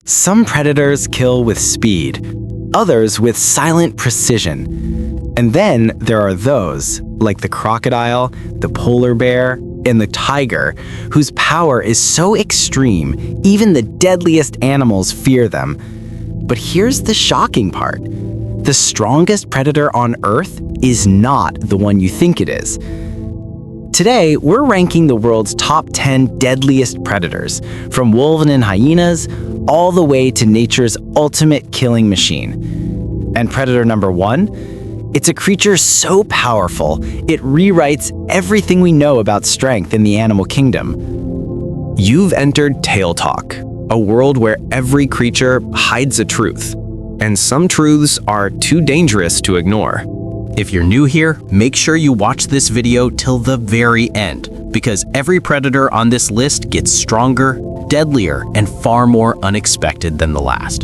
Some predators kill with speed, others with silent precision. And then there are those, like the crocodile, the polar bear, and the tiger, whose power is so extreme, even the deadliest animals fear them. But here's the shocking part. The strongest predator on Earth is not the one you think it is. Today, we're ranking the world's top 10 deadliest predators, from wolves and hyenas all the way to nature's ultimate killing machine. And predator number 1? It's a creature so powerful, it rewrites everything we know about strength in the animal kingdom. You've entered Tail Talk, a world where every creature hides a truth, and some truths are too dangerous to ignore. If you're new here, make sure you watch this video till the very end, because every predator on this list gets stronger, deadlier, and far more unexpected than the last.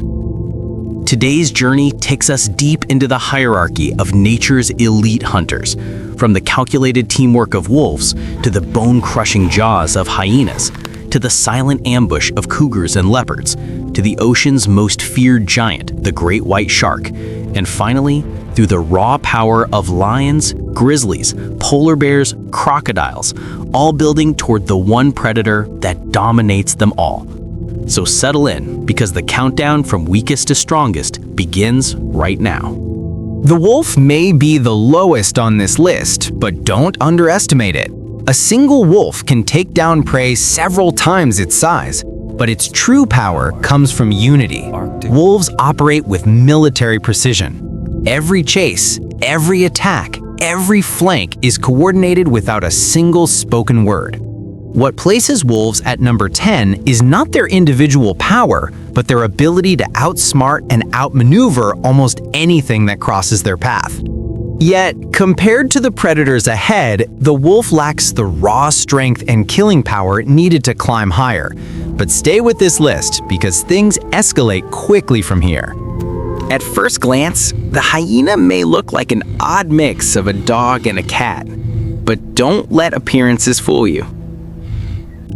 Today's journey takes us deep into the hierarchy of nature's elite hunters, from the calculated teamwork of wolves to the bone-crushing jaws of hyenas, to the silent ambush of cougars and leopards, to the ocean's most feared giant, the great white shark, and finally, through the raw power of lions, grizzlies, polar bears, crocodiles, all building toward the one predator that dominates them all. So settle in, because the countdown from weakest to strongest begins right now. The wolf may be the lowest on this list, but don't underestimate it. A single wolf can take down prey several times its size, but its true power comes from unity. Wolves operate with military precision. Every chase, every attack, every flank is coordinated without a single spoken word. What places wolves at number 10 is not their individual power, but their ability to outsmart and outmaneuver almost anything that crosses their path. Yet, compared to the predators ahead, the wolf lacks the raw strength and killing power needed to climb higher. But stay with this list, because things escalate quickly from here. At first glance, the hyena may look like an odd mix of a dog and a cat. But don't let appearances fool you.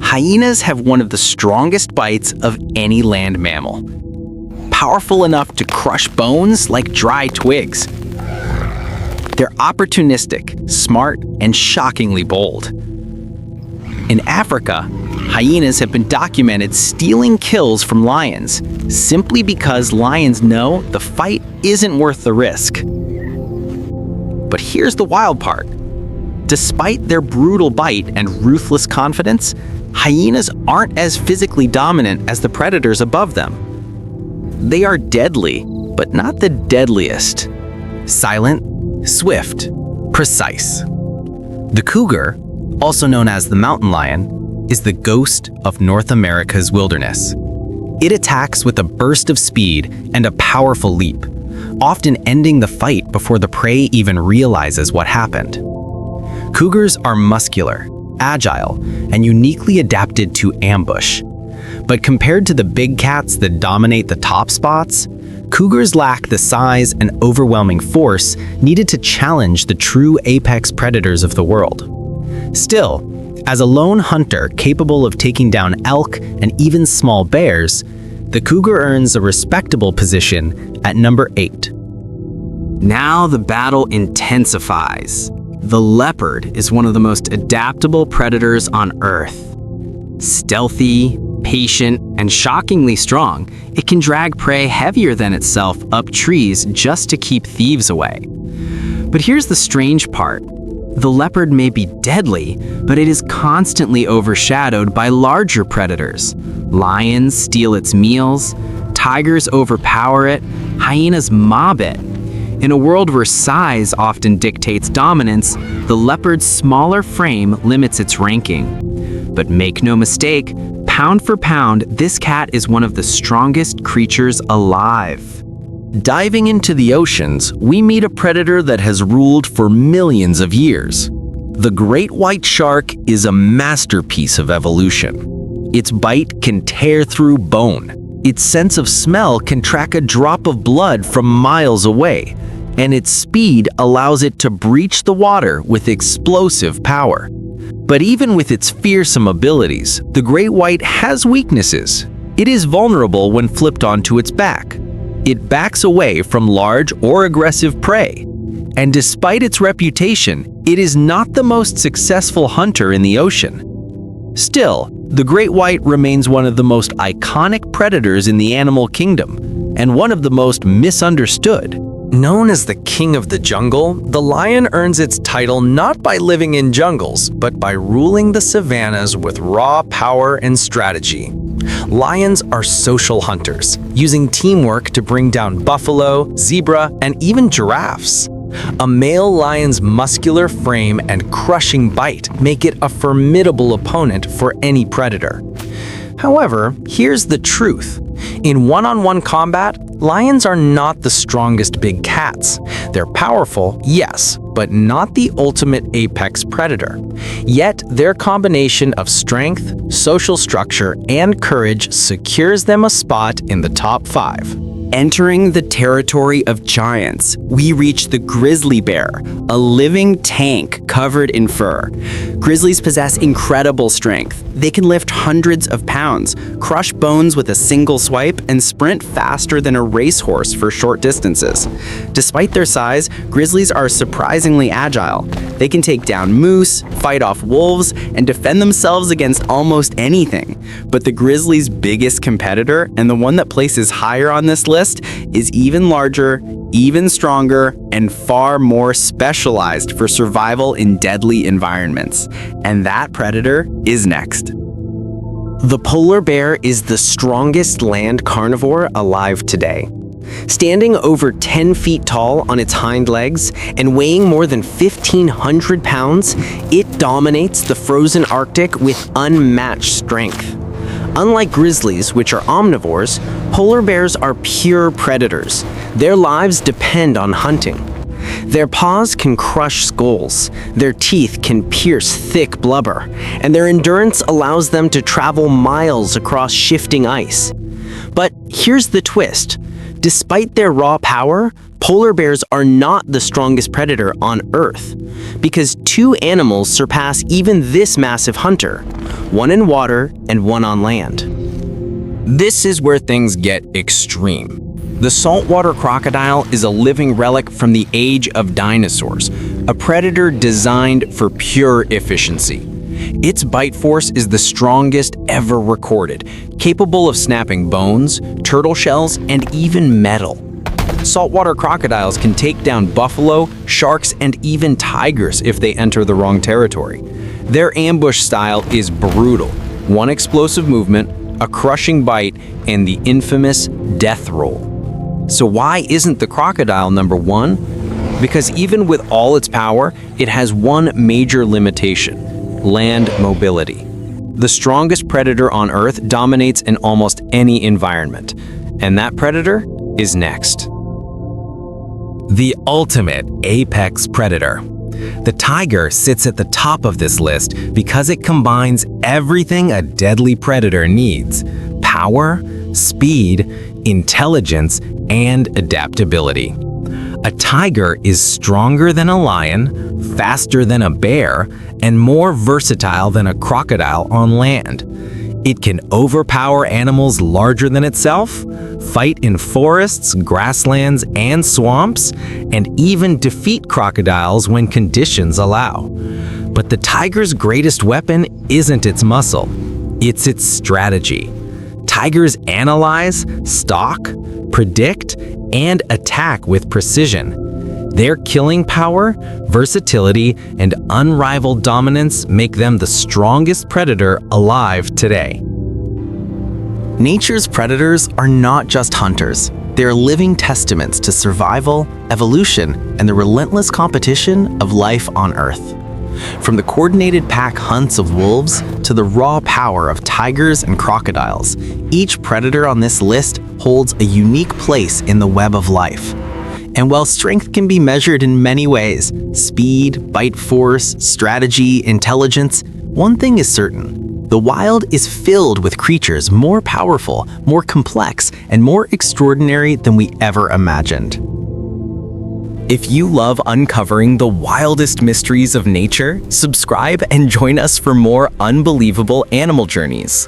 Hyenas have one of the strongest bites of any land mammal. Powerful enough to crush bones like dry twigs. They're opportunistic, smart, and shockingly bold. In Africa, hyenas have been documented stealing kills from lions, simply because lions know the fight isn't worth the risk. But here's the wild part. Despite their brutal bite and ruthless confidence, hyenas aren't as physically dominant as the predators above them. They are deadly, but not the deadliest. Silent, swift, precise. The cougar, also known as the mountain lion, is the ghost of North America's wilderness. It attacks with a burst of speed and a powerful leap, often ending the fight before the prey even realizes what happened. Cougars are muscular, agile, and uniquely adapted to ambush. But compared to the big cats that dominate the top spots, cougars lack the size and overwhelming force needed to challenge the true apex predators of the world. Still, as a lone hunter capable of taking down elk and even small bears, the cougar earns a respectable position at number 8. Now the battle intensifies. The leopard is one of the most adaptable predators on Earth. Stealthy, patient, and shockingly strong, it can drag prey heavier than itself up trees just to keep thieves away. But here's the strange part. The leopard may be deadly, but it is constantly overshadowed by larger predators. Lions steal its meals, tigers overpower it, hyenas mob it. In a world where size often dictates dominance, the leopard's smaller frame limits its ranking. But make no mistake, pound for pound, this cat is one of the strongest creatures alive. Diving into the oceans, we meet a predator that has ruled for millions of years. The great white shark is a masterpiece of evolution. Its bite can tear through bone. Its sense of smell can track a drop of blood from miles away, and its speed allows it to breach the water with explosive power. But even with its fearsome abilities, the great white has weaknesses. It is vulnerable when flipped onto its back. It backs away from large or aggressive prey. And despite its reputation, it is not the most successful hunter in the ocean. Still, the great white remains one of the most iconic predators in the animal kingdom, and one of the most misunderstood. Known as the king of the jungle, the lion earns its title not by living in jungles, but by ruling the savannas with raw power and strategy. Lions are social hunters, using teamwork to bring down buffalo, zebra, and even giraffes. A male lion's muscular frame and crushing bite make it a formidable opponent for any predator. However, here's the truth. In one-on-one combat, lions are not the strongest big cats. They're powerful, yes, but not the ultimate apex predator. Yet, their combination of strength, social structure, and courage secures them a spot in the top 5. Entering the territory of giants, we reach the grizzly bear, a living tank covered in fur. Grizzlies possess incredible strength. They can lift hundreds of pounds, crush bones with a single swipe, and sprint faster than a racehorse for short distances. Despite their size, grizzlies are surprisingly agile. They can take down moose, fight off wolves, and defend themselves against almost anything. But the grizzly's biggest competitor, and the one that places higher on this list, is even larger, even stronger, and far more specialized for survival in deadly environments. And that predator is next. The polar bear is the strongest land carnivore alive today. Standing over 10 feet tall on its hind legs and weighing more than 1,500 pounds, it dominates the frozen Arctic with unmatched strength. Unlike grizzlies, which are omnivores, polar bears are pure predators. Their lives depend on hunting. Their paws can crush skulls, their teeth can pierce thick blubber, and their endurance allows them to travel miles across shifting ice. But here's the twist. Despite their raw power, polar bears are not the strongest predator on Earth, because 2 animals surpass even this massive hunter, one in water and one on land. This is where things get extreme. The saltwater crocodile is a living relic from the age of dinosaurs, a predator designed for pure efficiency. Its bite force is the strongest ever recorded, capable of snapping bones, turtle shells, and even metal. Saltwater crocodiles can take down buffalo, sharks, and even tigers if they enter the wrong territory. Their ambush style is brutal. One explosive movement, a crushing bite, and the infamous death roll. So why isn't the crocodile number 1? Because even with all its power, it has one major limitation: land mobility. The strongest predator on Earth dominates in almost any environment, and that predator is next. The ultimate apex predator. The tiger sits at the top of this list because it combines everything a deadly predator needs: power, speed, intelligence, and adaptability. A tiger is stronger than a lion, faster than a bear, and more versatile than a crocodile on land. It can overpower animals larger than itself, fight in forests, grasslands, and swamps, and even defeat crocodiles when conditions allow. But the tiger's greatest weapon isn't its muscle, it's its strategy. Tigers analyze, stalk, predict, and attack with precision. Their killing power, versatility, and unrivaled dominance make them the strongest predator alive today. Nature's predators are not just hunters. They're living testaments to survival, evolution, and the relentless competition of life on Earth. From the coordinated pack hunts of wolves to the raw power of tigers and crocodiles, each predator on this list holds a unique place in the web of life. And while strength can be measured in many ways, speed, bite force, strategy, intelligence, one thing is certain: the wild is filled with creatures more powerful, more complex, and more extraordinary than we ever imagined. If you love uncovering the wildest mysteries of nature, subscribe and join us for more unbelievable animal journeys.